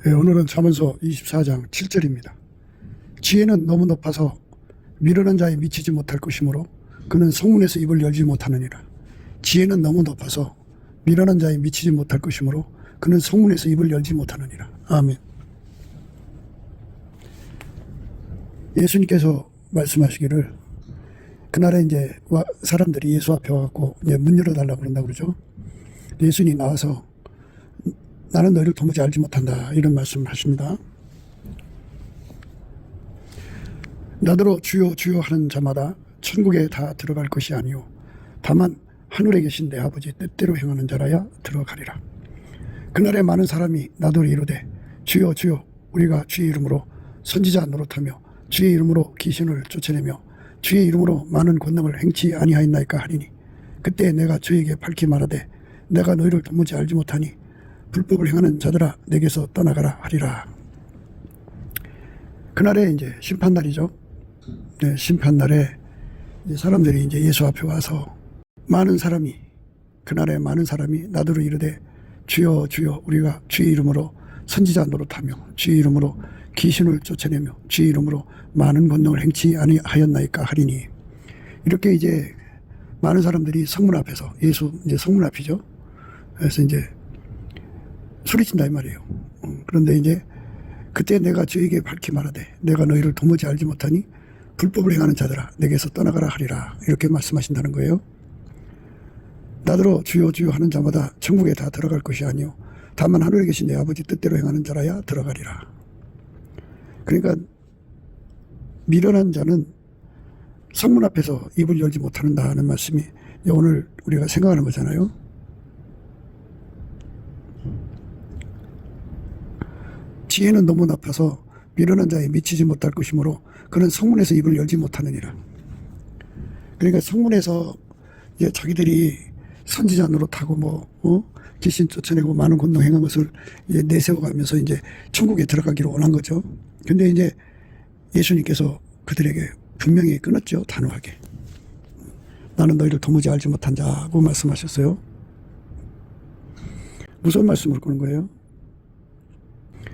네, 오늘은 잠언서 24장 7절입니다. 지혜는 너무 높아서 미련한 자에 미치지 못할 것이므로 그는 성문에서 입을 열지 못하느니라. 지혜는 너무 높아서 미련한 자에 미치지 못할 것이므로 그는 성문에서 입을 열지 못하느니라. 아멘. 예수님께서 말씀하시기를 그날에 이제 사람들이 예수 앞에 와갖고 이제 문 열어달라고 그런다고 그러죠. 예수님이 나와서 나는 너희를 도무지 알지 못한다 이런 말씀을 하십니다. 나더러 주여 주여 하는 자마다 천국에 다 들어갈 것이 아니요 다만 하늘에 계신 내 아버지 뜻대로 행하는 자라야 들어가리라. 그날에 많은 사람이 나더러 이르되 주여 주여 우리가 주의 이름으로 선지자 노릇하며 주의 이름으로 귀신을 쫓아내며 주의 이름으로 많은 권능을 행치 아니하였나이까 하리니 그때 내가 저에게 밝히 말하되 내가 너희를 도무지 알지 못하니 불법을 행하는 자들아 내게서 떠나가라 하리라. 그날에 이제 심판날이죠. 네, 심판날에 이제 사람들이 이제 예수 앞에 와서 그날에 많은 사람이 나더러 이르되 주여 주여 우리가 주의 이름으로 선지자 노릇하며 주의 이름으로 귀신을 쫓아내며 주의 이름으로 많은 권능을 행치 아니하였나이까 하리니 이렇게 이제 많은 사람들이 성문 앞에서 예수 이제 성문 앞이죠. 그래서 이제 소리친다 이 말이에요. 그런데 이제 그때 내가 저에게 밝히 말하되 내가 너희를 도무지 알지 못하니 불법을 행하는 자들아 내게서 떠나가라 하리라 이렇게 말씀하신다는 거예요. 나더러 주여 주여 하는 자마다 천국에 다 들어갈 것이 아니요 다만 하늘에 계신 내 아버지 뜻대로 행하는 자라야 들어가리라. 그러니까 미련한 자는 성문 앞에서 입을 열지 못한다는 말씀이 오늘 우리가 생각하는 거잖아요. 지혜는 너무 높아서 미련한 자에 미치지 못할 것이므로 그는 성문에서 입을 열지 못하느니라. 그러니까 성문에서 이제 자기들이 선지자 노릇하고 귀신 쫓아내고 많은 권능 행한 것을 이제 내세워가면서 이제 천국에 들어가기를 원한 거죠. 근데 이제 예수님께서 그들에게 분명히 끊었죠. 단호하게. 나는 너희를 도무지 알지 못한 자고 말씀하셨어요. 무슨 말씀을 끊은 거예요?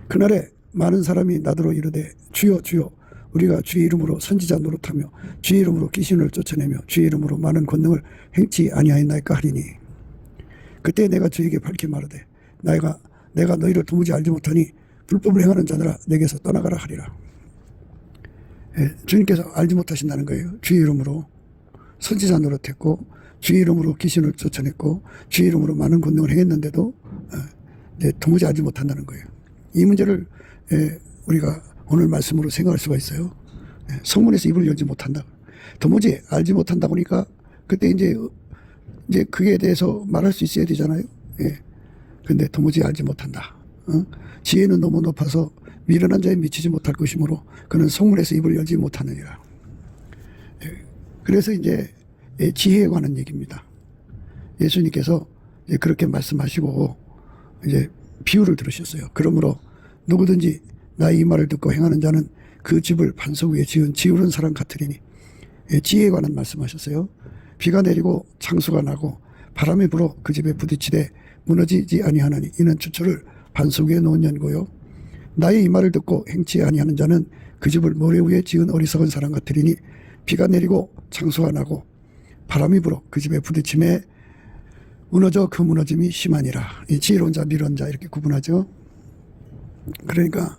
그날에 많은 사람이 나더러 이르되 주여 주여 우리가 주의 이름으로 선지자 노릇하며 주의 이름으로 귀신을 쫓아내며 주의 이름으로 많은 권능을 행치 아니하였나이까 하리니 그때 내가 저에게 밝히 말하되 내가 너희를 도무지 알지 못하니 불법을 행하는 자들아 내게서 떠나가라 하리라. 예, 주님께서 알지 못하신다는 거예요. 주의 이름으로 선지자 노릇했고 주의 이름으로 귀신을 쫓아냈고 주의 이름으로 많은 권능을 행했는데도 도무지 알지 못한다는 거예요. 이 문제를 우리가 오늘 말씀으로 생각할 수가 있어요. 성문에서 입을 열지 못한다. 도무지 알지 못한다 보니까 그때 이제 그에 대해서 말할 수 있어야 되잖아요. 근데 도무지 알지 못한다. 지혜는 너무 높아서 미련한 자에 미치지 못할 것이므로 그는 성문에서 입을 열지 못하느니라. 그래서 이제 지혜에 관한 얘기입니다. 예수님께서 그렇게 말씀하시고 이제 비유를 들으셨어요. 그러므로 누구든지 나의 이 말을 듣고 행하는 자는 그 집을 반석 위에 지은 지으른 사람 같으리니 지혜에 관한 말씀하셨어요. 비가 내리고 창수가 나고 바람이 불어 그 집에 부딪히되 무너지지 아니하나니 이는 추초를 반석 위에 놓은 연고요. 나의 이 말을 듣고 행치 아니하는 자는 그 집을 모래 위에 지은 어리석은 사람 같으리니 비가 내리고 창수가 나고 바람이 불어 그 집에 부딪힘에 무너져 그 무너짐이 심하니라. 이 지혜로운 자 미련한 자 이렇게 구분하죠. 그러니까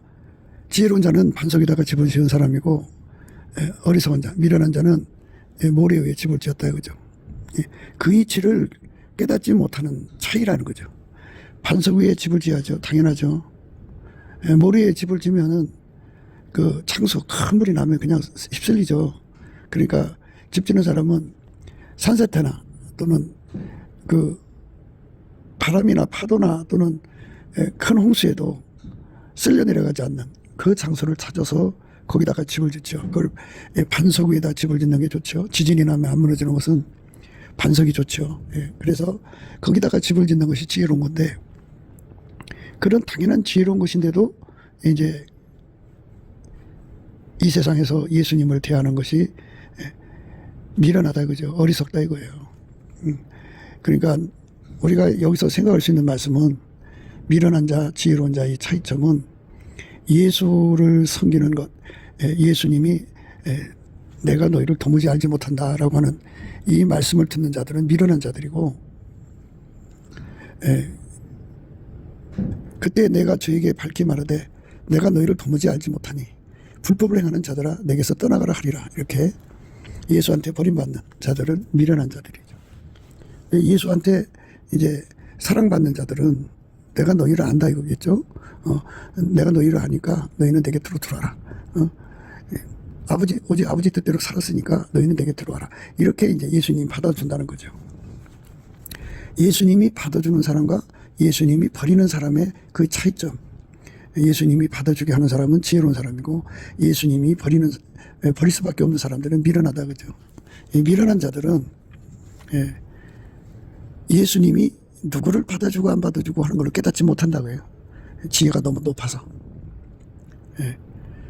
지혜로운 자는 반석에다가 집을 지은 사람이고 어리석은 자 미련한 자는 모래 위에 집을 지었다 이거죠. 그 이치를 깨닫지 못하는 차이라는 거죠. 반석 위에 집을 지어야죠. 당연하죠. 모래 위에 집을 지면은 그 창수 큰 물이 나면 그냥 휩쓸리죠. 그러니까 집 짓는 사람은 산세태나 또는 그 바람이나 파도나 또는 큰 홍수에도 쓸려 내려가지 않는 그 장소를 찾아서 거기다가 집을 짓죠. 그걸 반석 위에다 집을 짓는 게 좋죠. 지진이 나면 안 무너지는 것은 반석이 좋죠. 그래서 거기다가 집을 짓는 것이 지혜로운 건데 그런 당연한 지혜로운 것인데도 이제 이 세상에서 예수님을 대하는 것이 미련하다 이거죠. 어리석다 이거예요. 그러니까 우리가 여기서 생각할 수 있는 말씀은 미련한 자, 지혜로운 자의 차이점은 예수를 섬기는 것, 예수님이 내가 너희를 도무지 알지 못한다라고 하는 이 말씀을 듣는 자들은 미련한 자들이고, 그때 내가 저에게 밝히 말하되 내가 너희를 도무지 알지 못하니 불법을 행하는 자들아 내게서 떠나가라 하리라. 이렇게 예수한테 버림받는 자들은 미련한 자들이죠. 예수한테 이제 사랑받는 자들은 내가 너희를 안다 이거겠죠. 내가 너희를 아니까 너희는 내게 들어와라. 오직 아버지 뜻대로 살았으니까 너희는 내게 들어와라. 이렇게 이제 예수님이 받아준다는 거죠. 예수님이 받아주는 사람과 예수님이 버리는 사람의 그 차이점. 예수님이 받아주게 하는 사람은 지혜로운 사람이고, 예수님이 버릴 수밖에 없는 사람들은 미련하다 그죠. 이 미련한 자들은 예수님이 누구를 받아주고 안 받아주고 하는 걸 깨닫지 못한다고 해요. 지혜가 너무 높아서.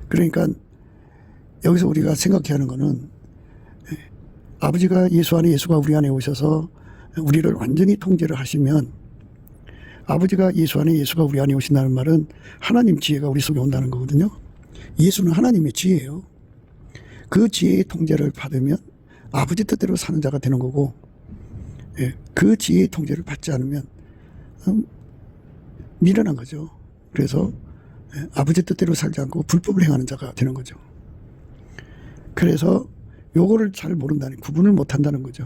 그러니까 여기서 우리가 생각해야 하는 거는, 아버지가 예수 안에, 예수가 우리 안에 오셔서 우리를 완전히 통제를 하시면, 아버지가 예수 안에, 예수가 우리 안에 오신다는 말은 하나님 지혜가 우리 속에 온다는 거거든요. 예수는 하나님의 지혜예요. 그 지혜의 통제를 받으면 아버지 뜻대로 사는 자가 되는 거고, 그 지혜의 통제를 받지 않으면 미련한 거죠. 그래서 아버지 뜻대로 살지 않고 불법을 행하는 자가 되는 거죠. 그래서 요거를 잘 모른다니, 구분을 못 한다는 거죠.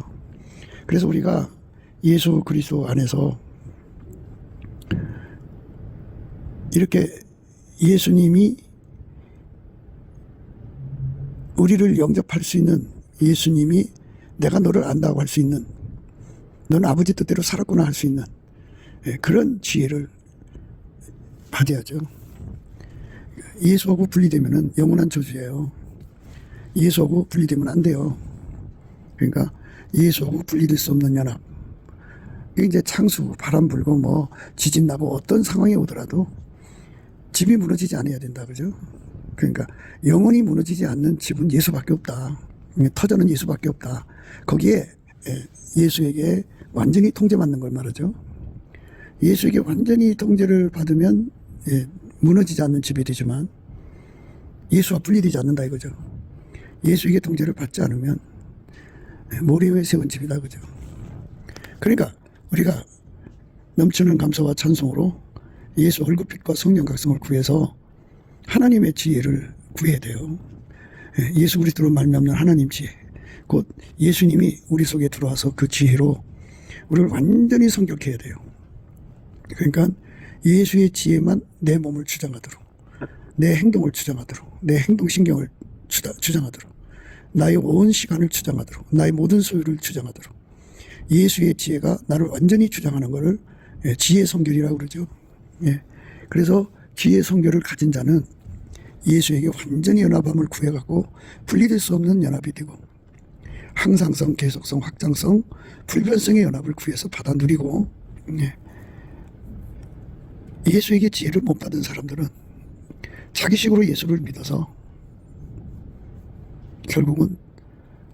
그래서 우리가 예수 그리스도 안에서 이렇게 예수님이 우리를 영접할 수 있는, 예수님이 내가 너를 안다고 할 수 있는, 너는 아버지 뜻대로 살았구나 할 수 있는 그런 지혜를 받아야죠. 예수하고 분리되면은 영원한 저주예요. 예수하고 분리되면 안 돼요. 그러니까 예수하고 분리될 수 없는 연합. 이게 이제 창수, 바람 불고 뭐 지진 나고 어떤 상황이 오더라도 집이 무너지지 않아야 된다. 그죠? 그러니까 영원히 무너지지 않는 집은 예수밖에 없다. 터전은 예수밖에 없다. 거기에 예수에게 완전히 통제받는 걸 말하죠. 예수에게 완전히 통제를 받으면 무너지지 않는 집이 되지만 예수와 분리되지 않는다 이거죠. 예수에게 통제를 받지 않으면 모래 위에 세운 집이다 그죠. 그러니까 우리가 넘치는 감사와 찬송으로 예수 얼굴빛과 성령 각성을 구해서 하나님의 지혜를 구해야 돼요. 예수 그리스도로 말미암는 하나님 지혜, 곧 예수님이 우리 속에 들어와서 그 지혜로 우리를 완전히 성결케 해야 돼요. 그러니까 예수의 지혜만 내 몸을 주장하도록, 내 행동을 주장하도록, 내 행동신경을 주장하도록, 나의 온 시간을 주장하도록, 나의 모든 소유를 주장하도록 예수의 지혜가 나를 완전히 주장하는 것을 지혜 성결이라고 그러죠. 그래서 지혜 성결을 가진 자는 예수에게 완전히 연합함을 구해갖고 분리될 수 없는 연합이 되고, 항상성, 계속성, 확장성, 불변성의 연합을 구해서 받아 누리고, 예수에게 지혜를 못 받은 사람들은 자기식으로 예수를 믿어서 결국은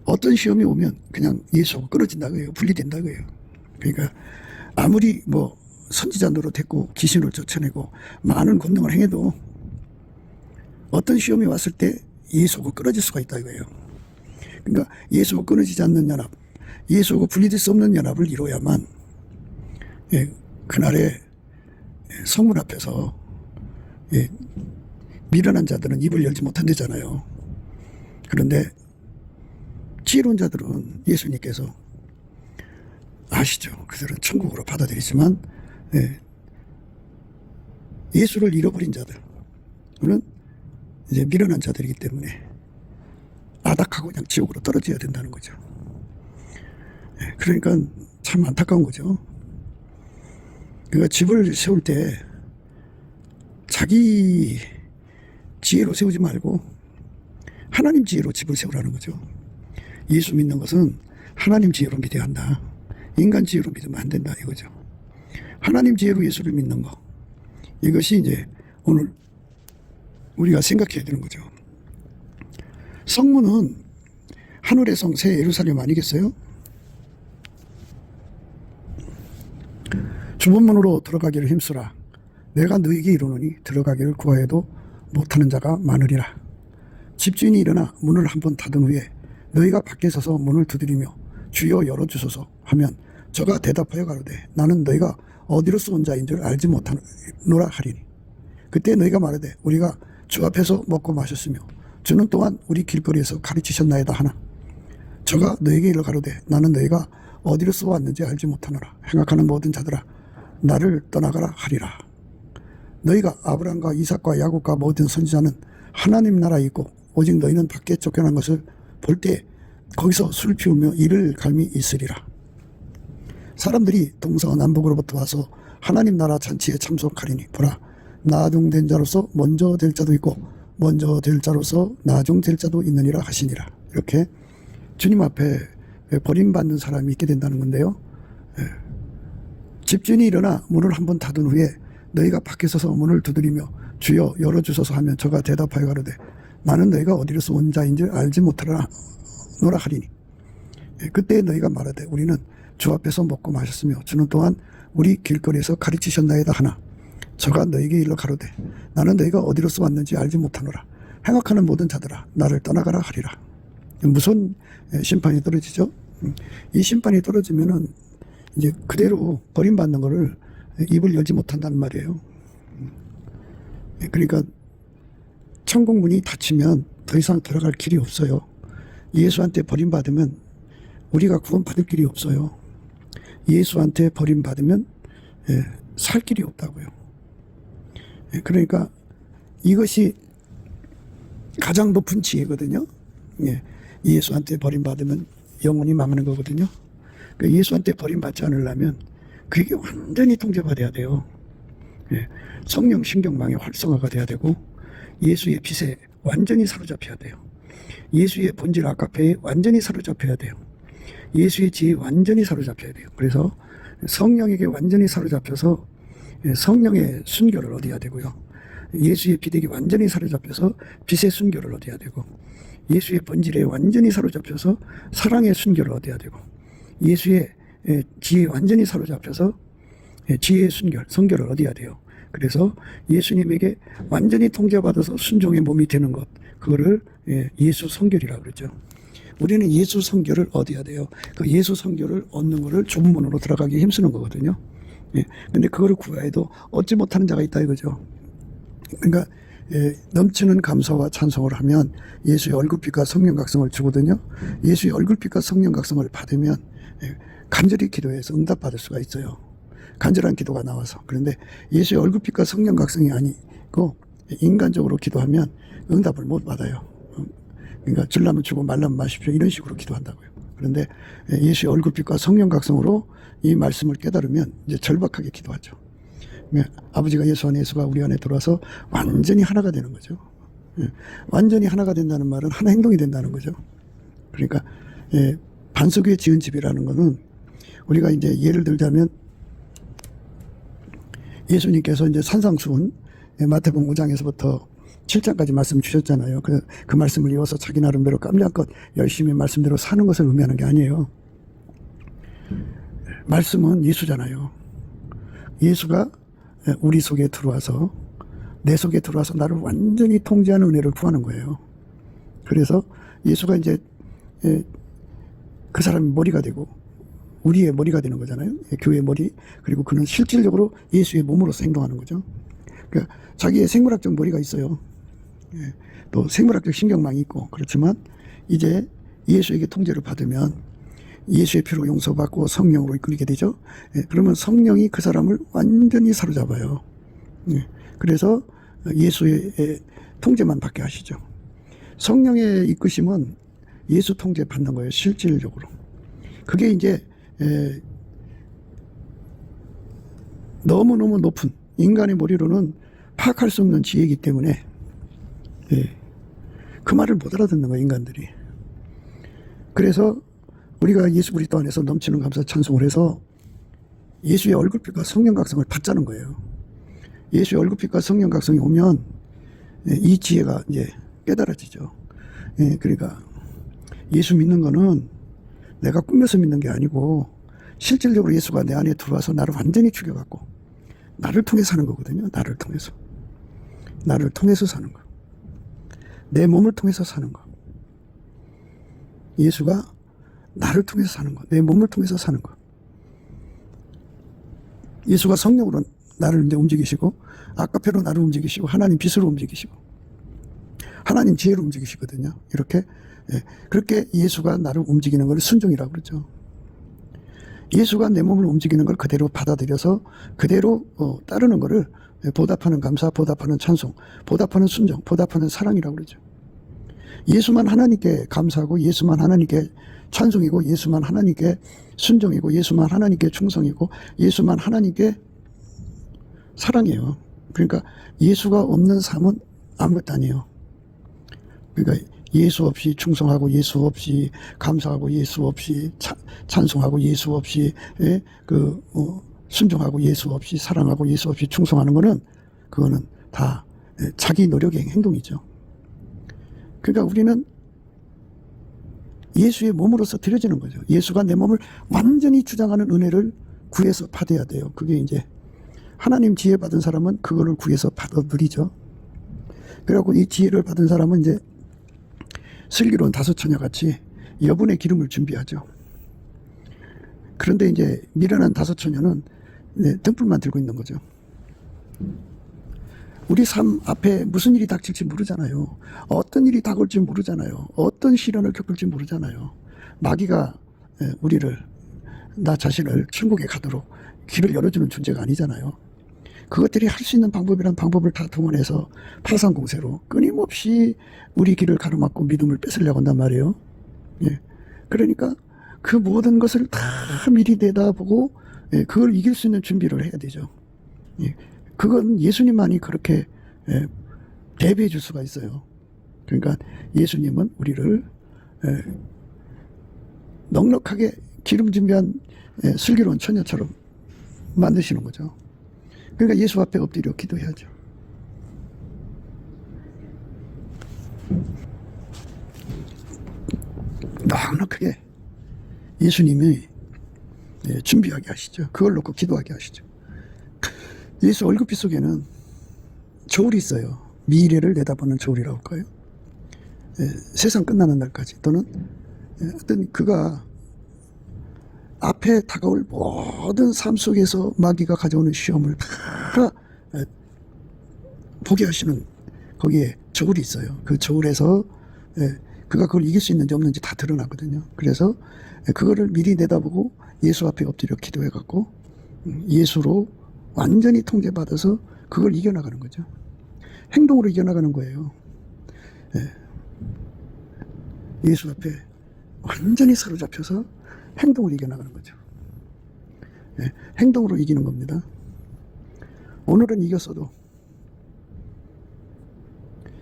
어떤 시험이 오면 그냥 예수하고 끊어진다고 해요. 분리된다고 해요. 그러니까 아무리 뭐 선지자 노릇했고 귀신을 쫓아내고 많은 권능을 행해도 어떤 시험이 왔을 때 예수하고 끊어질 수가 있다 이거예요. 그러니까 예수하고 끊어지지 않는 연합, 예수하고 분리될 수 없는 연합을 이루어야만 그날에 성문 앞에서 미련한 자들은 입을 열지 못한대잖아요. 그런데 지혜로운 자들은 예수님께서 아시죠. 그들은 천국으로 받아들이지만 예수를 잃어버린 자들은 이제 미련한 자들이기 때문에 아닥하고 그냥 지옥으로 떨어져야 된다는 거죠. 그러니까 참 안타까운 거죠. 그러니까 집을 세울 때 자기 지혜로 세우지 말고 하나님 지혜로 집을 세우라는 거죠. 예수 믿는 것은 하나님 지혜로 믿어야 한다. 인간 지혜로 믿으면 안 된다 이거죠. 하나님 지혜로 예수를 믿는 거, 이것이 이제 오늘 우리가 생각해야 되는 거죠. 성문은 하늘의 성 새 예루살렘 아니겠어요? 주문문으로 들어가기를 힘쓰라. 내가 너에게 이르노니 들어가기를 구하여도 못하는 자가 많으리라. 집주인이 일어나 문을 한번 닫은 후에 너희가 밖에 서서 문을 두드리며 주여 열어주소서 하면 저가 대답하여 가로되 나는 너희가 어디로서 온 자인 줄 알지 못하노라 하리니 그때 너희가 말하되 우리가 주 앞에서 먹고 마셨으며 주는 또한 우리 길거리에서 가르치셨나이다 하나 저가 너희에게 이르러 가로되 나는 너희가 어디로서 왔는지 알지 못하노라. 행악하는 모든 자들아 나를 떠나가라 하리라. 너희가 아브라함과 이삭과 야곱과 모든 선지자는 하나님 나라에 있고 오직 너희는 밖에 쫓겨난 것을 볼 때 거기서 술 피우며 이를 갈미 있으리라. 사람들이 동서남북으로부터 와서 하나님 나라 잔치에 참석하리니 보라 나중된 자로서 먼저 될 자도 있고 먼저 될 자로서 나중될 자도 있느니라 하시니라. 이렇게 주님 앞에 버림받는 사람이 있게 된다는 건데요. 집주인이 일어나 문을 한번 닫은 후에 너희가 밖에 서서 문을 두드리며 주여 열어주소서 하면 저가 대답하여 가로되 나는 너희가 어디로서 온 자인지 알지 못하노라 하리니 그때 너희가 말하되 우리는 주 앞에서 먹고 마셨으며 주는 또한 우리 길거리에서 가르치셨나이다 하나 저가 너희에게 일러 가로되 나는 너희가 어디로서 왔는지 알지 못하노라. 행악하는 모든 자들아 나를 떠나가라 하리라. 무슨 심판이 떨어지죠? 이 심판이 떨어지면은 이제 그대로 버림받는 거를 입을 열지 못한다는 말이에요. 그러니까 천국 문이 닫히면 더 이상 들어갈 길이 없어요. 예수한테 버림받으면 우리가 구원받을 길이 없어요. 예수한테 버림받으면 살 길이 없다고요. 그러니까 이것이 가장 높은 지혜거든요. 예수한테 버림받으면 영혼이 망하는 거거든요. 예수한테 버림받지 않으려면 그게 완전히 통제받아야 돼요. 성령 신경망이 활성화가 돼야 되고 예수의 빛에 완전히 사로잡혀야 돼요. 예수의 본질 아카페에 완전히 사로잡혀야 돼요. 예수의 지혜에 완전히 사로잡혀야 돼요. 그래서 성령에게 완전히 사로잡혀서 성령의 순교를 얻어야 되고요. 예수의 빛에게 완전히 사로잡혀서 빛의 순교를 얻어야 되고 예수의 본질에 완전히 사로잡혀서 사랑의 순교를 얻어야 되고 예수의 지혜에 완전히 사로잡혀서 지혜의 성교를 얻어야 돼요. 그래서 예수님에게 완전히 통제받아서 순종의 몸이 되는 것, 그거를 예수 성결이라고 그러죠. 우리는 예수 성결을 얻어야 돼요. 그 예수 성결을 얻는 거를 좁은 문으로 들어가기 힘쓰는 거거든요. 근데 그거를 구해도 얻지 못하는 자가 있다 이거죠. 그러니까 넘치는 감사와 찬송을 하면 예수의 얼굴빛과 성령 각성을 주거든요. 예수의 얼굴빛과 성령 각성을 받으면 간절히 기도해서 응답받을 수가 있어요. 간절한 기도가 나와서. 그런데 예수의 얼굴빛과 성령 각성이 아니고 인간적으로 기도하면 응답을 못 받아요. 그러니까 주려면 주고 말라면 마십시오 이런 식으로 기도한다고요. 그런데 예수의 얼굴빛과 성령 각성으로 이 말씀을 깨달으면 이제 절박하게 기도하죠. 아버지가 예수 안에 예수가 우리 안에 들어와서 완전히 하나가 되는 거죠. 완전히 하나가 된다는 말은 하나 행동이 된다는 거죠. 그러니까 반석 위에 지은 집이라는 거는 우리가 이제 예를 들자면 예수님께서 이제 산상수훈 마태복음 5장에서부터 7장까지 말씀 주셨잖아요. 그 말씀을 이어서 자기 나름대로 깜짝껏 열심히 말씀대로 사는 것을 의미하는 게 아니에요. 말씀은 예수잖아요. 예수가 우리 속에 들어와서 내 속에 들어와서 나를 완전히 통제하는 은혜를 구하는 거예요. 그래서 예수가 이제 그 사람이 머리가 되고 우리의 머리가 되는 거잖아요. 교회의 머리. 그리고 그는 실질적으로 예수의 몸으로서 행동하는 거죠. 그러니까 자기의 생물학적 머리가 있어요. 또 생물학적 신경망이 있고 그렇지만 이제 예수에게 통제를 받으면 예수의 피로 용서받고 성령으로 이끌리게 되죠. 그러면 성령이 그 사람을 완전히 사로잡아요. 그래서 예수의 통제만 받게 하시죠. 성령의 이끄심은 예수 통제 받는 거예요. 실질적으로. 그게 이제 너무너무 높은 인간의 머리로는 파악할 수 없는 지혜이기 때문에 그 말을 못 알아듣는 거예요. 인간들이. 그래서 우리가 예수 그리스도 안에서 넘치는 감사 찬송을 해서 예수의 얼굴빛과 성령 각성을 받자는 거예요. 예수의 얼굴빛과 성령 각성이 오면 이 지혜가 이제 깨달아지죠. 그러니까 예수 믿는 거는 내가 꾸며서 믿는 게 아니고 실질적으로 예수가 내 안에 들어와서 나를 완전히 죽여갖고 나를 통해 사는 거거든요. 나를 통해서 사는 거. 내 몸을 통해서 사는 것. 예수가 나를 통해서 사는 것. 내 몸을 통해서 사는 것. 예수가 성령으로 나를 이제 움직이시고, 아까페로 나를 움직이시고, 하나님 빛으로 움직이시고, 하나님 지혜로 움직이시거든요. 이렇게, 그렇게 예수가 나를 움직이는 걸 순종이라고 그러죠. 예수가 내 몸을 움직이는 걸 그대로 받아들여서 그대로 따르는 거를 보답하는 감사, 보답하는 찬송, 보답하는 순종, 보답하는 사랑이라고 그러죠. 예수만 하나님께 감사하고, 예수만 하나님께 찬송이고, 예수만 하나님께 순종이고, 예수만 하나님께 충성이고, 예수만 하나님께 사랑이에요. 그러니까 예수가 없는 삶은 아무것도 아니에요. 그러니까 예수 없이 충성하고, 예수 없이 감사하고, 예수 없이 찬송하고, 예수 없이 순종하고, 예수 없이 사랑하고, 예수 없이 충성하는 거는, 그거는 다 자기 노력의 행동이죠. 그러니까 우리는 예수의 몸으로서 드려지는 거죠. 예수가 내 몸을 완전히 주장하는 은혜를 구해서 받아야 돼요. 그게 이제 하나님 지혜 받은 사람은 그거를 구해서 받아 누리죠. 그래갖고 이 지혜를 받은 사람은 이제 슬기로운 다섯 처녀 같이 여분의 기름을 준비하죠. 그런데 이제 미련한 다섯 처녀는 등불만 들고 있는 거죠. 우리 삶 앞에 무슨 일이 닥칠지 모르잖아요. 어떤 일이 다가올지 모르잖아요. 어떤 시련을 겪을지 모르잖아요. 마귀가 우리를, 나 자신을 천국에 가도록 길을 열어주는 존재가 아니잖아요. 그것들이 할 수 있는 방법이란 방법을 다 동원해서 파상공세로 끊임없이 우리 길을 가로막고 믿음을 뺏으려고 한단 말이에요. 예. 그러니까 그 모든 것을 다 미리 내다보고 그걸 이길 수 있는 준비를 해야 되죠. 예. 그건 예수님만이 그렇게 대비해 줄 수가 있어요. 그러니까 예수님은 우리를 넉넉하게 기름 준비한 슬기로운 처녀처럼 만드시는 거죠. 그러니까 예수 앞에 엎드려 기도해야죠. 넉넉하게 예수님이 준비하게 하시죠. 그걸 놓고 기도하게 하시죠. 예수 얼굴빛 속에는 저울이 있어요. 미래를 내다보는 저울이라고 할까요? 세상 끝나는 날까지, 또는 어떤 그가 앞에 다가올 모든 삶 속에서 마귀가 가져오는 시험을 다 보게 하시는 거기에 저울이 있어요. 그 저울에서 그가 그걸 이길 수 있는지 없는지 다 드러나거든요. 그래서 그거를 미리 내다보고 예수 앞에 엎드려 기도해갖고 예수로 완전히 통제받아서 그걸 이겨나가는 거죠. 행동으로 이겨나가는 거예요. 예수 앞에 완전히 사로잡혀서 행동으로 이겨나가는 거죠. 행동으로 이기는 겁니다. 오늘은 이겼어도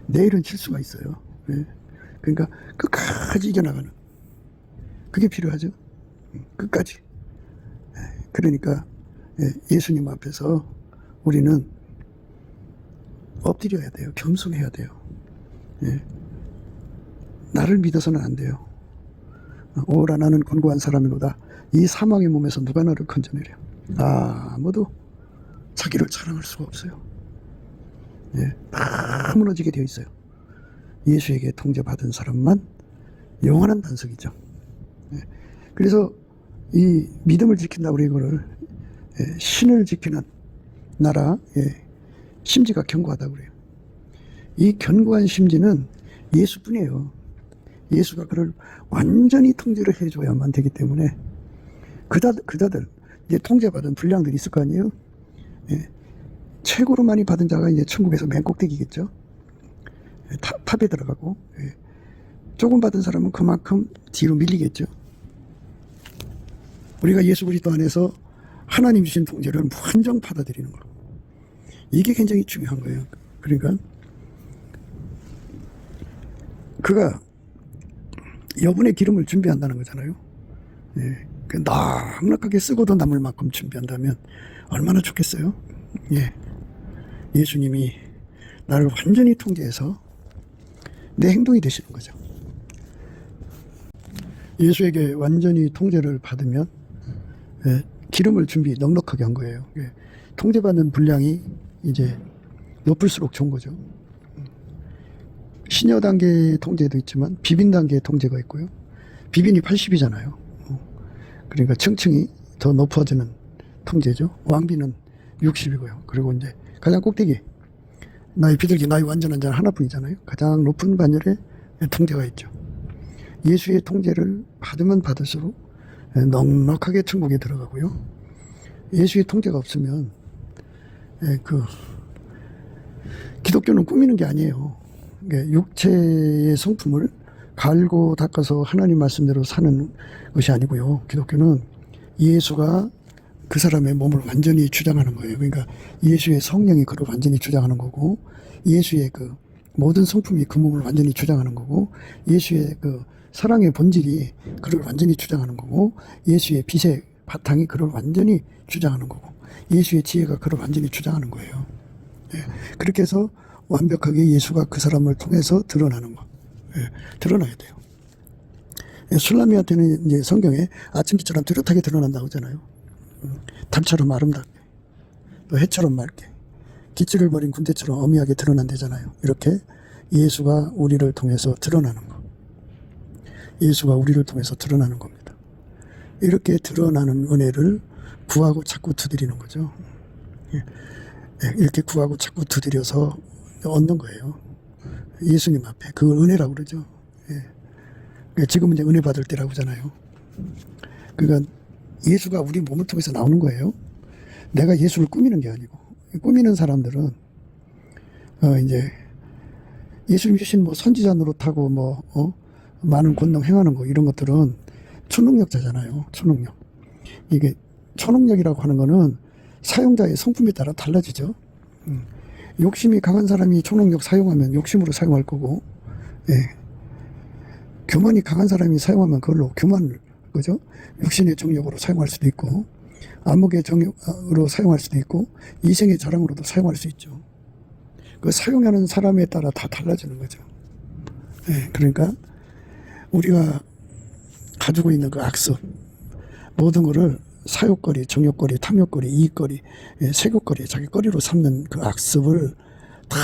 내일은 질 수가 있어요. 그러니까 끝까지 이겨나가는, 그게 필요하죠. 끝까지. 그러니까 예수님 앞에서 우리는 엎드려야 돼요. 겸손해야 돼요. 나를 믿어서는 안 돼요. 오라 나는 곤고한 사람이로다. 이 사망의 몸에서 누가 나를 건져내려. 아무도 자기를 자랑할 수가 없어요. 다 무너지게 되어 있어요. 예수에게 통제받은 사람만 영원한 반석이죠. 그래서 이 믿음을 지킨다고 이거를 신을 지키는 나라, 심지가 견고하다고 그래요. 이 견고한 심지는 예수뿐이에요. 예수가 그를 완전히 통제를 해줘야만 되기 때문에 그다들 이제 통제받은 분량들이 있을 거 아니에요. 최고로 많이 받은 자가 이제 천국에서 맨 꼭대기겠죠. 탑에 들어가고, 조금 받은 사람은 그만큼 뒤로 밀리겠죠. 우리가 예수 그리스도 안에서 하나님 주신 통제를 무한정 받아들이는 거, 이게 굉장히 중요한 거예요. 그러니까 그가 여분의 기름을 준비한다는 거잖아요. 넉넉하게 쓰고도 남을 만큼 준비한다면 얼마나 좋겠어요. 예수님이 나를 완전히 통제해서 내 행동이 되시는 거죠. 예수에게 완전히 통제를 받으면 기름을 준비 넉넉하게 한 거예요. 통제받는 분량이 이제 높을수록 좋은 거죠. 신여 단계의 통제도 있지만 비빈 단계의 통제가 있고요. 비빈이 80이잖아요. 그러니까 층층이 더 높아지는 통제죠. 왕비는 60이고요. 그리고 이제 가장 꼭대기 나의 비둘기 나의 완전한 자는 하나뿐이잖아요. 가장 높은 반열에 통제가 있죠. 예수의 통제를 받으면 받을수록 넉넉하게 천국에 들어가고요. 예수의 통제가 없으면 기독교는 꾸미는 게 아니에요. 육체의 성품을 갈고 닦아서 하나님 말씀대로 사는 것이 아니고요. 기독교는 예수가 그 사람의 몸을 완전히 주장하는 거예요. 그러니까 예수의 성령이 그를 완전히 주장하는 거고, 예수의 그 모든 성품이 그 몸을 완전히 주장하는 거고, 예수의 그 사랑의 본질이 그를 완전히 주장하는 거고, 예수의 빛의 바탕이 그를 완전히 주장하는 거고, 예수의 지혜가 그를 완전히 주장하는 거예요. 그렇게 해서 완벽하게 예수가 그 사람을 통해서 드러나는 거. 드러나야 돼요. 술라미한테는 이제 성경에 아침기처럼 뚜렷하게 드러난다고 하잖아요. 달처럼 아름답게, 또 해처럼 맑게, 기치를 버린 군대처럼 어미하게 드러난다잖아요. 이렇게 예수가 우리를 통해서 드러나는 거. 예수가 우리를 통해서 드러나는 겁니다. 이렇게 드러나는 은혜를 구하고 자꾸 두드리는 거죠. 이렇게 구하고 자꾸 두드려서 얻는 거예요. 예수님 앞에. 그걸 은혜라고 그러죠. 지금은 이제 은혜 받을 때라고 하잖아요. 그러니까 예수가 우리 몸을 통해서 나오는 거예요. 내가 예수를 꾸미는 게 아니고. 꾸미는 사람들은 이제 예수님 주신 뭐 선지자 노릇하고 많은 권능 행하는 거 이런 것들은 초능력자잖아요. 초능력. 이게 초능력이라고 하는 거는 사용자의 성품에 따라 달라지죠. 욕심이 강한 사람이 초능력 사용하면 욕심으로 사용할 거고, 교만이 강한 사람이 사용하면 그걸로 교만을, 그죠? 육신의 정욕으로 사용할 수도 있고, 암흑의 정욕으로 사용할 수도 있고, 이생의 자랑으로도 사용할 수 있죠. 그 사용하는 사람에 따라 다 달라지는 거죠. 그러니까 우리가 가지고 있는 그 악습, 모든 거를 사욕거리, 정욕거리, 탐욕거리, 이익거리, 세욕거리, 자기 거리로 삼는 그 악습을 다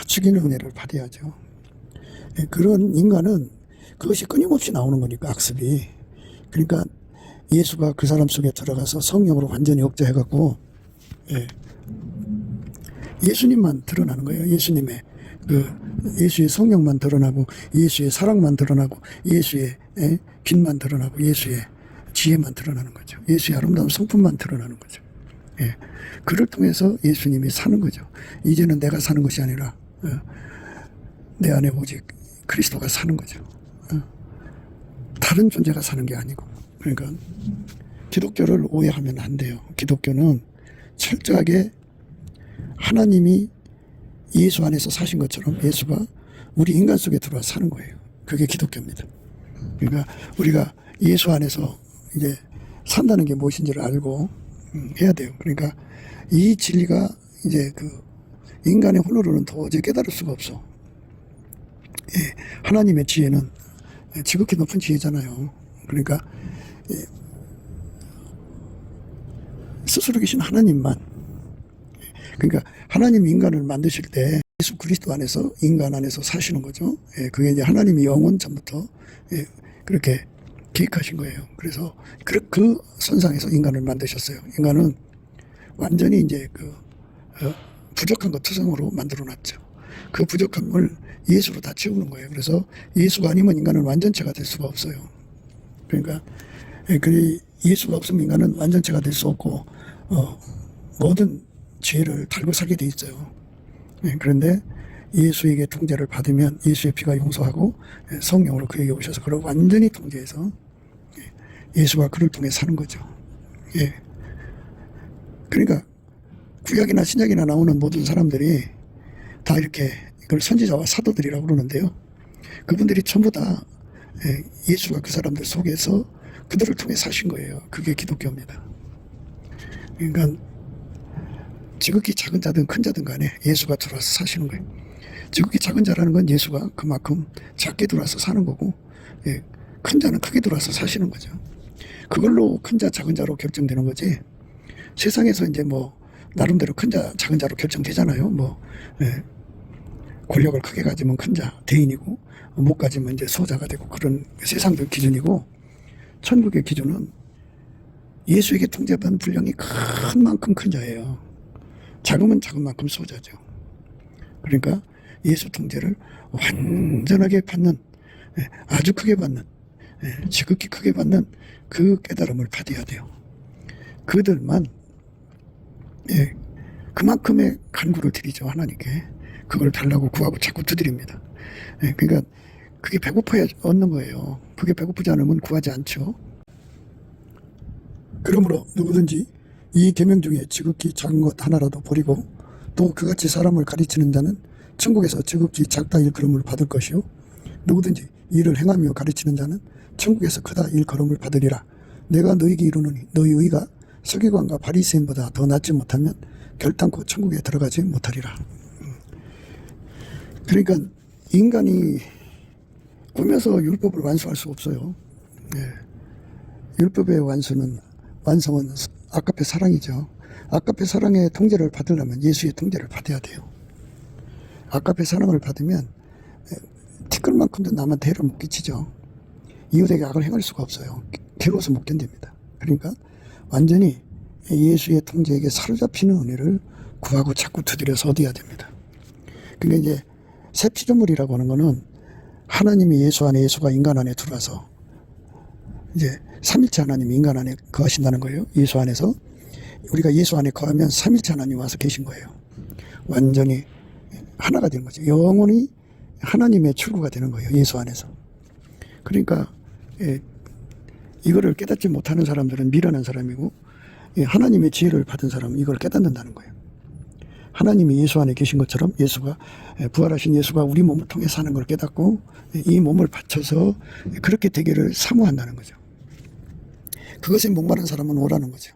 죽이는 은혜를 받아야죠. 그런 인간은 그것이 끊임없이 나오는 거니까, 악습이. 그러니까 예수가 그 사람 속에 들어가서 성령으로 완전히 억제해갖고 예수님만 드러나는 거예요. 예수님의 예수의 성령만 드러나고, 예수의 사랑만 드러나고, 예수의 빛만 드러나고, 예수의 지혜만 드러나는 거죠. 예수의 아름다운 성품만 드러나는 거죠. 그를 통해서 예수님이 사는 거죠. 이제는 내가 사는 것이 아니라 내 안에 오직 그리스도가 사는 거죠. 다른 존재가 사는 게 아니고. 그러니까 기독교를 오해하면 안 돼요. 기독교는 철저하게 하나님이 예수 안에서 사신 것처럼 예수가 우리 인간 속에 들어와 사는 거예요. 그게 기독교입니다. 그러니까 우리가 예수 안에서 이제 산다는 게 무엇인지를 알고 해야 돼요. 그러니까 이 진리가 이제 그 인간의 홀로는 도저히 깨달을 수가 없어. 하나님의 지혜는 지극히 높은 지혜잖아요. 그러니까 스스로 계신 하나님만, 그러니까 하나님 인간을 만드실 때 예수 그리스도 안에서, 인간 안에서 사시는 거죠. 그게 이제 하나님이 영원 전부터 그렇게 계획하신 거예요. 그래서 그 선상에서 인간을 만드셨어요. 인간은 완전히 이제 부족한 것 투성으로 만들어 놨죠. 그 부족함을 예수로 다 채우는 거예요. 그래서 예수가 아니면 인간은 완전체가 될 수가 없어요. 그러니까 예수가 없으면 인간은 완전체가 될 수 없고 모든 죄를 달고 살게 돼 있어요. 그런데 예수에게 통제를 받으면 예수의 피가 용서하고 성령으로 그에게 오셔서 그를 완전히 통제해서 예수가 그를 통해 사는 거죠. 그러니까 구약이나 신약이나 나오는 모든 사람들이 다 이렇게 이걸 선지자와 사도들이라고 그러는데요. 그분들이 전부 다 예수가 그 사람들 속에서 그들을 통해 사신 거예요. 그게 기독교입니다. 그러니까 지극히 작은 자든 큰 자든 간에 예수가 들어와서 사시는 거예요. 지극히 작은 자라는 건 예수가 그만큼 작게 들어와서 사는 거고, 큰 자는 크게 들어와서 사시는 거죠. 그걸로 큰 자, 작은 자로 결정되는 거지. 세상에서 이제 나름대로 큰 자, 작은 자로 결정되잖아요. 권력을 크게 가지면 큰 자, 대인이고, 못 가지면 이제 소자가 되고, 그런 세상적 기준이고, 천국의 기준은 예수에게 통제받은 분량이 큰 만큼 큰 자예요. 작으면 작은 만큼 소자죠. 그러니까 예수 통제를 완전하게 받는, 아주 크게 받는, 지극히 크게 받는 그 깨달음을 받아야 돼요. 그들만 그만큼의 간구를 드리죠. 하나님께. 그걸 달라고 구하고 자꾸 두드립니다. 그러니까 그게 배고파야 얻는 거예요. 그게 배고프지 않으면 구하지 않죠. 그러므로 누구든지 이 계명 중에 지극히 작은 것 하나라도 버리고 또 그같이 사람을 가르치는 자는 천국에서 지극히 작다 일컬음을 받을 것이요 누구든지 이를 행하며 가르치는 자는 천국에서 크다 일컬음을 받으리라. 내가 너희에게 이르노니 너희 의가 서기관과 바리새인보다 더 낫지 못하면 결단코 천국에 들어가지 못하리라. 그러니까 인간이 꾸며서 율법을 완수할 수 없어요. 율법의 완성은 아까페 사랑이죠. 아까페 사랑의 통제를 받으려면 예수의 통제를 받아야 돼요. 아까페 사랑을 받으면 티끌만큼도 남한테 해를 못 끼치죠. 이웃에게 악을 행할 수가 없어요. 괴로워서 못 견딥니다. 그러니까 완전히 예수의 통제에게 사로잡히는 은혜를 구하고 자꾸 두드려서 얻어야 됩니다. 그러니까 이제 새 피조물이라고 하는 거는 하나님이 예수 안에, 예수가 인간 안에 들어와서 이제 삼일체 하나님이 인간 안에 거하신다는 거예요. 예수 안에서. 우리가 예수 안에 거하면 삼일체 하나님 와서 계신 거예요. 완전히 하나가 되는 거죠. 영원히 하나님의 출구가 되는 거예요. 예수 안에서. 그러니까 이거를 깨닫지 못하는 사람들은 미련한 사람이고 하나님의 지혜를 받은 사람은 이걸 깨닫는다는 거예요. 하나님이 예수 안에 계신 것처럼 예수가 부활하신 예수가 우리 몸을 통해 사는 걸 깨닫고 이 몸을 바쳐서 그렇게 되기를 사모한다는 거죠. 그것에 목마른 사람은 오라는 거죠.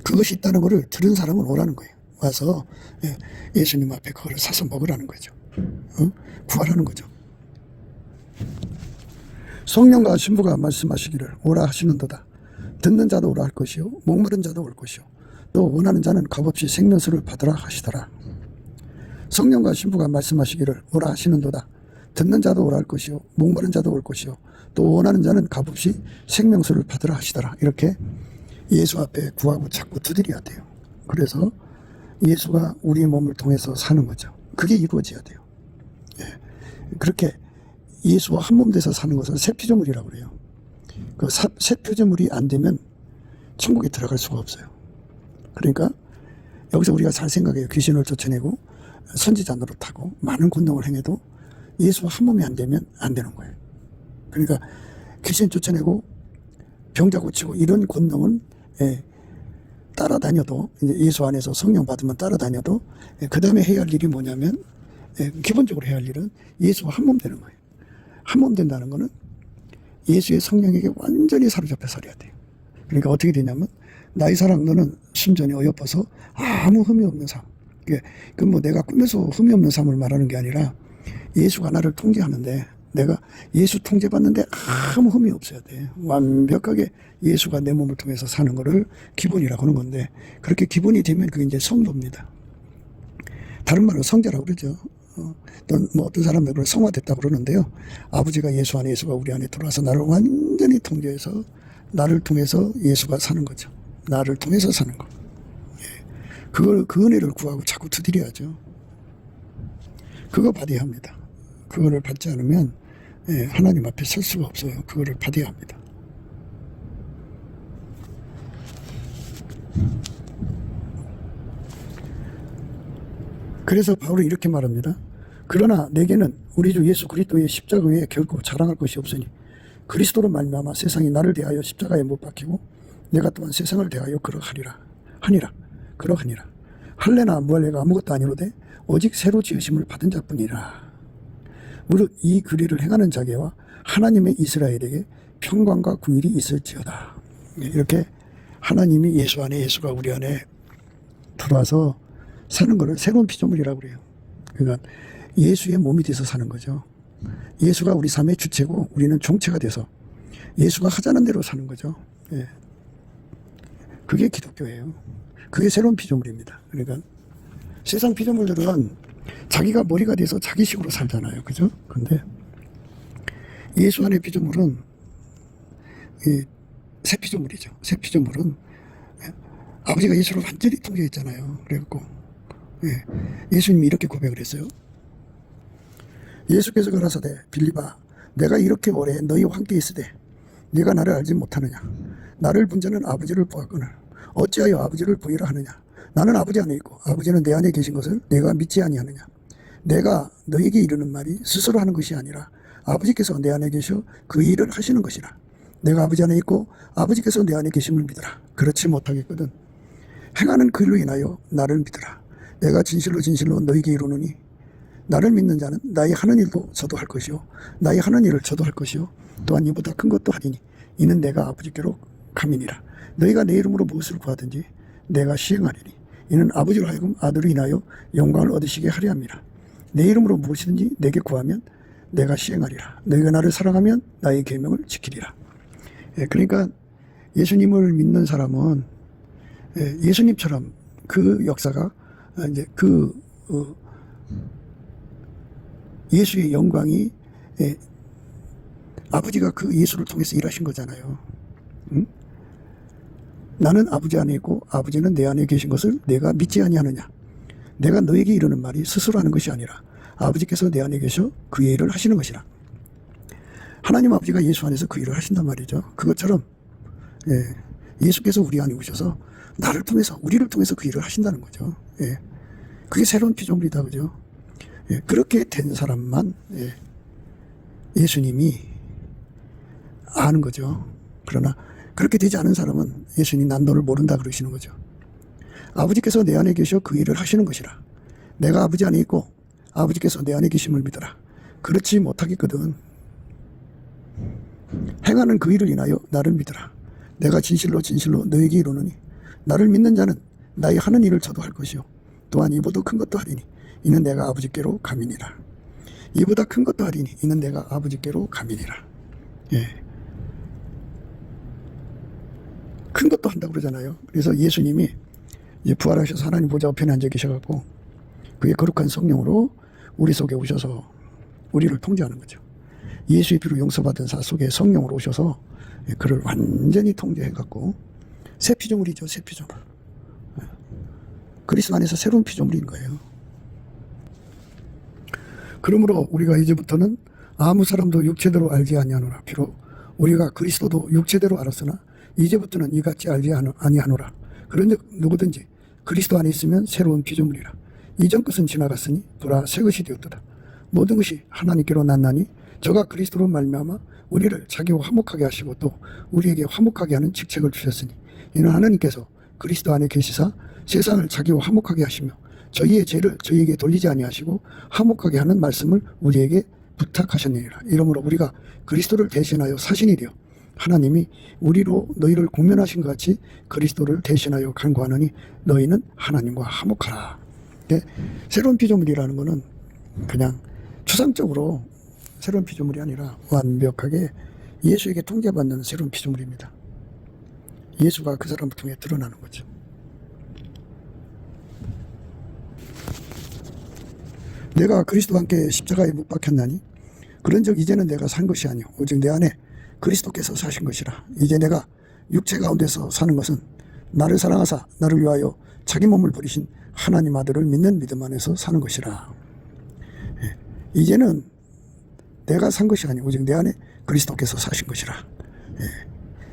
그것이 있다는 것을 들은 사람은 오라는 거예요. 와서 예수님 앞에 그거를 사서 먹으라는 거죠. 구하라는 거죠. 성령과 신부가 말씀하시기를 오라 하시는도다. 듣는 자도 오라 할 것이요 목마른 자도 올 것이요 또 원하는 자는 값없이 생명수를 받으라 하시더라. 성령과 신부가 말씀하시기를 오라 하시는도다. 듣는 자도 오라 할 것이요 목마른 자도 올 것이요 또 원하는 자는 값없이 생명수를 받으라 하시더라. 이렇게 예수 앞에 구하고 자꾸 두드려야 돼요. 그래서 예수가 우리의 몸을 통해서 사는 거죠. 그게 이루어져야 돼요. 그렇게 예수와 한 몸 돼서 사는 것을 새 피조물이라고 그래요. 그 새 피조물이 안 되면 천국에 들어갈 수가 없어요. 그러니까 여기서 우리가 잘 생각해요. 귀신을 쫓아내고 선지자 노릇하고 많은 권능을 행해도 예수와 한 몸이 안 되면 안 되는 거예요. 그러니까 귀신 쫓아내고 병자 고치고 이런 권능은 따라다녀도 이제 예수 안에서 성령 받으면 따라다녀도 그 다음에 해야 할 일이 뭐냐면 기본적으로 해야 할 일은 예수와 한 몸 되는 거예요. 한 몸 된다는 거는 예수의 성령에게 완전히 사로잡혀 살아야 돼요. 그러니까 어떻게 되냐면 나의 사랑 너는 순전히 어여뻐서 아무 흠이 없는 삶. 그 뭐 내가 꿈에서 흠이 없는 삶을 말하는 게 아니라 예수가 나를 통제하는데 내가 예수 통제받는데 아무 흠이 없어야 돼. 완벽하게 예수가 내 몸을 통해서 사는 거를 기본이라고 하는 건데 그렇게 기본이 되면 그게 이제 성도입니다. 다른 말로 성자라고 그러죠. 뭐 어떤 사람들은 그걸 성화됐다고 그러는데요. 아버지가 예수 안에 예수가 우리 안에 들어와서 나를 완전히 통제해서 나를 통해서 예수가 사는 거죠. 나를 통해서 사는 거. 그걸 그 은혜를 구하고 자꾸 두드려야죠. 그거 받아야 합니다. 그거를 받지 않으면 하나님 앞에 설 수가 없어요. 그거를 받아야 합니다. 그래서 바울은 이렇게 말합니다. 그러나 내게는 우리 주 예수 그리스도의 십자가 외에 결코 자랑할 것이 없으니 그리스도로 말미암아 세상이 나를 대하여 십자가에 못 박히고 내가 또한 세상을 대하여 그러하니라. 할례나 무할례가 아무것도 아니로되 오직 새로 지으심을 받은 자뿐이라. 무릇 이 규례를 행하는 자게와 하나님의 이스라엘에게 평강과 구일이 있을지어다. 이렇게 하나님이 예수 안에 예수가 우리 안에 들어와서 사는 것을 새로운 피조물이라고 그래요. 그러니까 예수의 몸이 돼서 사는 거죠. 예수가 우리 삶의 주체고 우리는 종체가 돼서 예수가 하자는 대로 사는 거죠. 그게 기독교예요. 그게 새로운 피조물입니다. 그러니까 세상 피조물들은 자기가 머리가 돼서 자기식으로 살잖아요. 그죠? 근데 예수 안의 피조물은 새 피조물이죠. 새 피조물은 아버지가 예수를 완전히 통제했잖아요. 그래갖고 예수님이 이렇게 고백을 했어요. 예수께서 가라사대 빌립아 내가 이렇게 오래 너희와 함께 있으되 네가 나를 알지 못하느냐. 나를 본 자는 아버지를 보았거늘 어찌하여 아버지를 보이라 하느냐. 나는 아버지 안에 있고 아버지는 내 안에 계신 것을 내가 믿지 아니하느냐. 내가 너에게 이르는 말이 스스로 하는 것이 아니라 아버지께서 내 안에 계셔 그 일을 하시는 것이라. 내가 아버지 안에 있고 아버지께서 내 안에 계심을 믿으라. 그렇지 못하겠거든 행하는 그 일로 인하여 나를 믿으라. 내가 진실로 진실로 너에게 이르노니 나를 믿는 자는 나의 하는 일도 저도 할 것이요 나의 하는 일을 저도 할 것이요 또한 이보다 큰 것도 하리니 이는 내가 아버지께로 감이니라. 너희가 내 이름으로 무엇을 구하든지 내가 시행하리니 이는 아버지로 하여금 아들로 인하여 영광을 얻으시게 하려 함이라. 내 이름으로 무엇이든지 내게 구하면 내가 시행하리라. 너희가 나를 사랑하면 나의 계명을 지키리라. 그러니까 예수님을 믿는 사람은 예수님처럼 그 역사가 이제 예수의 영광이 아버지가 그 예수를 통해서 일하신 거잖아요. 응? 나는 아버지 안에 있고 아버지는 내 안에 계신 것을 내가 믿지 아니하느냐. 내가 너에게 이르는 말이 스스로 하는 것이 아니라 아버지께서 내 안에 계셔 그 일을 하시는 것이라. 하나님 아버지가 예수 안에서 그 일을 하신단 말이죠. 그것처럼 예수께서 우리 안에 오셔서 나를 통해서 우리를 통해서 그 일을 하신다는 거죠. 그게 새로운 피조물이다. 그죠? 그렇게 된 사람만 예수님이 아는 거죠. 그러나 그렇게 되지 않은 사람은 예수님 난 너를 모른다 그러시는 거죠. 아버지께서 내 안에 계셔 그 일을 하시는 것이라. 내가 아버지 안에 있고 아버지께서 내 안에 계심을 믿어라. 그렇지 못하겠거든 행하는 그 일을 인하여 나를 믿어라. 내가 진실로 진실로 너에게 이르노니 나를 믿는 자는 나의 하는 일을 저도 할 것이요 또한 이보다 큰 것도 하리니 이는 내가 아버지께로 감이니라. 이보다 큰 것도 하리니 이는 내가 아버지께로 감이니라. 큰 것도 한다고 그러잖아요. 그래서 예수님이 이제 부활하셔서 하나님 보좌 우편에 앉아 계셔갖고 그의 거룩한 성령으로 우리 속에 오셔서 우리를 통제하는 거죠. 예수의 피로 용서받은 자 속에 성령으로 오셔서 그를 완전히 통제해갖고 새 피조물이죠. 새 피조물. 그리스도 안에서 새로운 피조물인 거예요. 그러므로 우리가 이제부터는 아무 사람도 육체대로 알지 아니하노라. 비록 우리가 그리스도도 육체대로 알았으나 이제부터는 이같이 알지 아니하노라. 그런즉 누구든지 그리스도 안에 있으면 새로운 피조물이라. 이전 것은 지나갔으니 보라 새 것이 되었도다. 모든 것이 하나님께로 났나니 저가 그리스도로 말미암아 우리를 자기와 화목하게 하시고 또 우리에게 화목하게 하는 직책을 주셨으니 이는 하나님께서 그리스도 안에 계시사 세상을 자기와 화목하게 하시며 저희의 죄를 저희에게 돌리지 아니하시고 화목하게 하는 말씀을 우리에게 부탁하셨느니라. 이러므로 우리가 그리스도를 대신하여 사신이 되어 하나님이 우리로 너희를 공면하신 것 같이 그리스도를 대신하여 간구하느니 너희는 하나님과 화목하라. 새로운 피조물이라는 것은 그냥 추상적으로 새로운 피조물이 아니라 완벽하게 예수에게 통제받는 새로운 피조물입니다. 예수가 그 사람을 통해 드러나는 거죠. 내가 그리스도와 함께 십자가에 못 박혔나니 그런즉 이제는 내가 산 것이 아니오 오직 내 안에 그리스도께서 사신 것이라. 이제 내가 육체 가운데서 사는 것은 나를 사랑하사 나를 위하여 자기 몸을 버리신 하나님 아들을 믿는 믿음 안에서 사는 것이라. 이제는 내가 산 것이 아니오 오직 내 안에 그리스도께서 사신 것이라.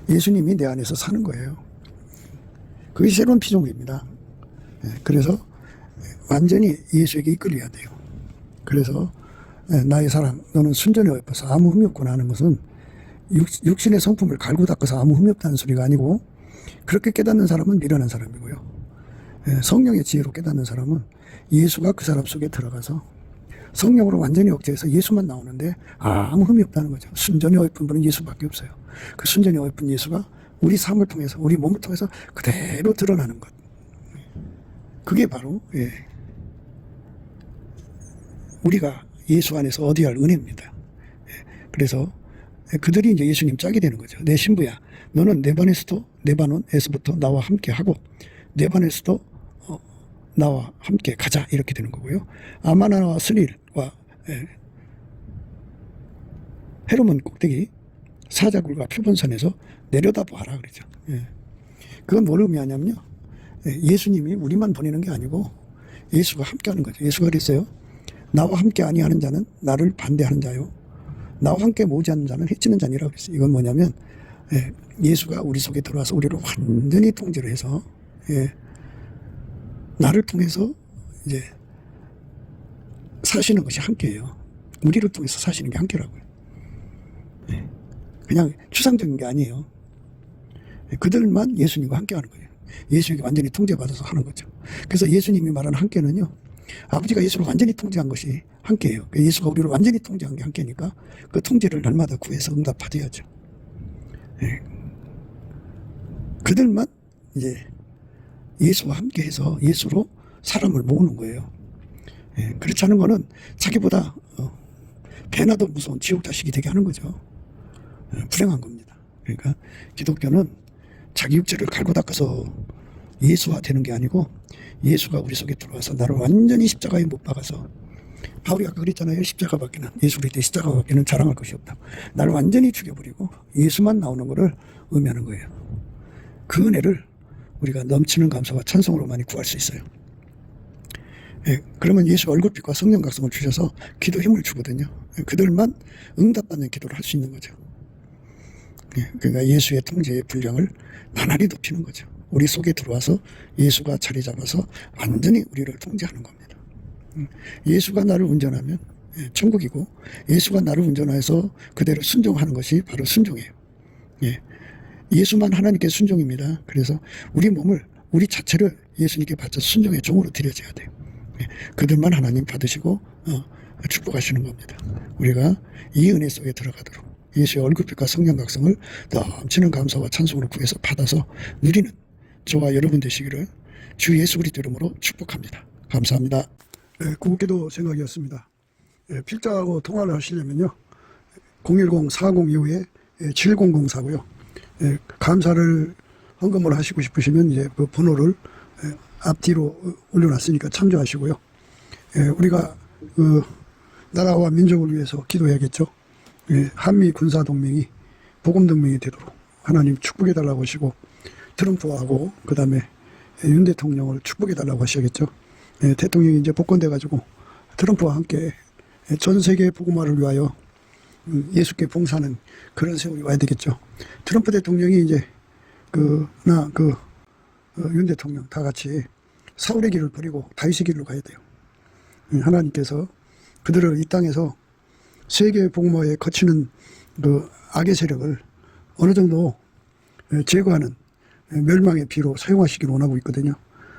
예수님이 내 안에서 사는 거예요. 그게 새로운 피조물입니다. 그래서 완전히 예수에게 이끌려야 돼요. 그래서 나의 사랑 너는 순전히 예뻐서 아무 흠이 없구나 하는 것은 육신의 성품을 갈고 닦아서 아무 흠이 없다는 소리가 아니고 그렇게 깨닫는 사람은 미련한 사람이고요. 성령의 지혜로 깨닫는 사람은 예수가 그 사람 속에 들어가서 성령으로 완전히 억제해서 예수만 나오는데 아무 흠이 없다는 거죠. 순전히 예쁜 분은 예수밖에 없어요. 그 순전히 예쁜 예수가 우리 삶을 통해서 우리 몸을 통해서 그대로 드러나는 것. 그게 바로 우리가 예수 안에서 얻어야 할 은혜입니다. 그래서 그들이 이제 예수님 짝이 되는 거죠. 내 신부야, 너는 레바논에서부터 나와 함께 하고 레바논에서도 나와 함께 가자 이렇게 되는 거고요. 아마나와 스닐과 헤르몬 꼭대기 사자굴과 표본선에서 내려다봐라 그러죠. 그건 뭘 의미하냐면요. 예수님이 우리만 보내는 게 아니고 예수가 함께하는 거죠. 예수가 그랬어요. 나와 함께 아니하는 자는 나를 반대하는 자요. 나와 함께 모지 않는 자는 해치는 자니라 그랬어요. 이건 뭐냐면 예수가 우리 속에 들어와서 우리를 완전히 통제를 해서 나를 통해서 이제 사시는 것이 함께예요. 우리를 통해서 사시는 게 함께라고요. 그냥 추상적인 게 아니에요. 그들만 예수님과 함께하는 거예요. 예수에게 완전히 통제받아서 하는 거죠. 그래서 예수님이 말하는 함께는요, 아버지가 예수를 완전히 통제한 것이 함께예요. 예수가 우리를 완전히 통제한 게 함께니까 그 통제를 날마다 구해서 응답받아야죠. 그들만 이제 예수와 함께해서 예수로 사람을 모으는 거예요. 그렇지 않은 거는 자기보다 배나 더 무서운 지옥 자식이 되게 하는 거죠. 불행한 겁니다. 그러니까 기독교는 자기 육체를 갈고 닦아서 예수화 되는 게 아니고 예수가 우리 속에 들어와서 나를 완전히 십자가에 못 박아서, 바울이 아까 그랬잖아요. 십자가 밖에는, 예수 그리스도의 십자가 밖에는 자랑할 것이 없다. 나를 완전히 죽여버리고 예수만 나오는 것을 의미하는 거예요. 그 은혜를 우리가 넘치는 감사와 찬송으로 많이 구할 수 있어요. 그러면 예수 얼굴빛과 성령 각성을 주셔서 기도 힘을 주거든요. 그들만 응답받는 기도를 할 수 있는 거죠. 그러니까 예수의 통제의 분량을 나날이 높이는 거죠. 우리 속에 들어와서 예수가 자리 잡아서 완전히 우리를 통제하는 겁니다. 예수가 나를 운전하면 천국이고, 예수가 나를 운전해서 그대로 순종하는 것이 바로 순종이에요. 예수만 하나님께 순종입니다. 그래서 우리 몸을, 우리 자체를 예수님께 바쳐 순종의 종으로 드려져야 돼요. 그들만 하나님 받으시고 축복하시는 겁니다. 우리가 이 은혜 속에 들어가도록 예수의 얼굴빛과 성령 각성을 넘치는 감사와 찬송으로 구해서 받아서 누리는 저와 여러분 되시기를 주 예수 그리스도 이름으로 축복합니다. 감사합니다. 구국기도 생각이었습니다. 필자하고 통화를 하시려면요, 010-40 이후에 7004고요. 감사를 헌금을 하시고 싶으시면 이제 그 번호를 앞뒤로 올려놨으니까 참조하시고요. 우리가 그 나라와 민족을 위해서 기도해야겠죠. 한미 군사동맹이 복음동맹이 되도록 하나님 축복해달라고 하시고, 트럼프하고 그 다음에 윤 대통령을 축복해달라고 하셔야겠죠. 대통령이 이제 복권돼가지고 트럼프와 함께 전 세계 복음화를 위하여 예수께 봉사하는 그런 세월이 와야 되겠죠. 트럼프 대통령이 이제 윤 대통령 다 같이 사울의 길을 버리고 다윗의 길로 가야 돼요. 하나님께서 그들을 이 땅에서 세계 복음화에 거치는 그 악의 세력을 어느 정도 제거하는 멸망의 비로 사용하시기를 원하고 있거든요.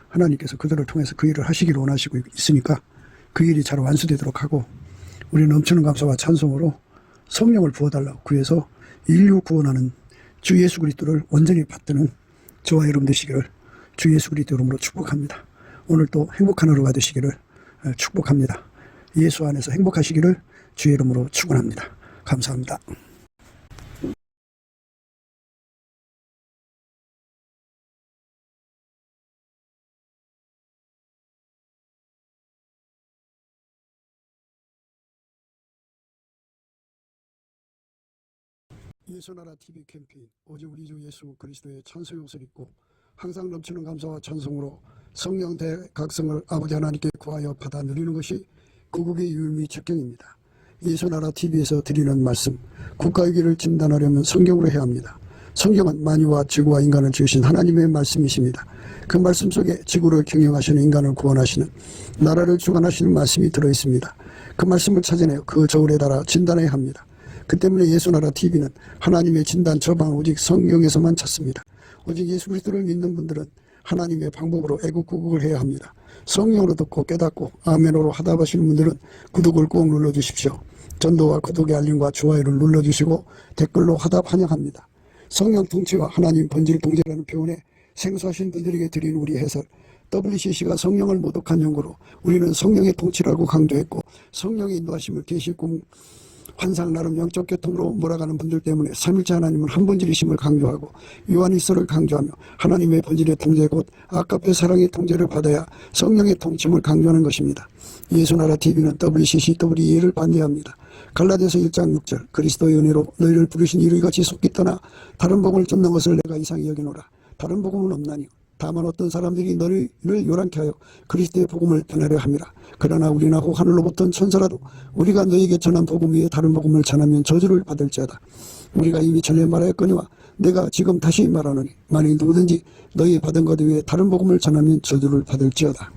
하나님께서 그들을 통해서 그 일을 하시기를 원하시고 있으니까 그 일이 잘 완수되도록 하고, 우리는 넘치는 감사와 찬송으로 성령을 부어달라고 구해서 인류 구원하는 주 예수 그리스도를 온전히 받드는 저와 여러분 되시기를 주 예수 그리스도 이름으로 축복합니다. 오늘도 행복한 하루가 되시기를 축복합니다. 예수 안에서 행복하시기를 주의 이름으로 축원합니다. 감사합니다. 예수나라 TV 캠페인 오직 우리 주 예수 그리스도의 찬송의 옷을 입고 항상 넘치는 감사와 찬송으로 성령 대각성을 아버지 하나님께 구하여 받아 누리는 것이 구국의 유의미 책경입니다. 예수나라 TV에서 드리는 말씀, 국가의 길을 진단하려면 성경으로 해야 합니다. 성경은 만유와 지구와 인간을 지으신 하나님의 말씀이십니다. 그 말씀 속에 지구를 경영하시는 인간을 구원하시는, 나라를 주관하시는 말씀이 들어있습니다. 그 말씀을 찾아내어 그 저울에 달아 진단해야 합니다. 그 때문에 예수나라 TV는 하나님의 진단 처방을 오직 성경에서만 찾습니다. 오직 예수 그리스도를 믿는 분들은 하나님의 방법으로 애국구국을 해야 합니다. 성령으로 듣고 깨닫고 아멘으로 하답하시는 분들은 구독을 꼭 눌러주십시오. 전도와 구독의 알림과 좋아요를 눌러주시고 댓글로 하답 환영합니다. 성령 통치와 하나님 본질 동제라는 표현에 생소하신 분들에게 드린 우리 해설, WCC가 성령을 모독한 용어로 우리는 성령의 통치라고 강조했고, 성령의 인도하심을 계시꿈 환상 나름 영적 교통으로 몰아가는 분들 때문에 삼일째 하나님은 한 본질이심을 강조하고 요한일서를 강조하며 하나님의 본질의 통제 곧 아까페 사랑의 통제를 받아야 성령의 통침을 강조하는 것입니다. 예수나라 TV는 WCCWE를 반대합니다. 갈라디아서 1장 6절 그리스도의 은혜로 너희를 부르신 이를 같이 속기 떠나 다른 복음을 쫓는 것을 내가 이상히 여기노라. 다른 복음은 없나니 다만 어떤 사람들이 너희를 요란케 하여 그리스도의 복음을 전하려 함이라. 그러나 우리나 혹 하늘로부터 온 천사라도 우리가 너희에게 전한 복음 위에 다른 복음을 전하면 저주를 받을지어다. 우리가 이미 전에 말하였거니와 내가 지금 다시 말하노니 만일 누구든지 너희 받은 것 위에 다른 복음을 전하면 저주를 받을지어다.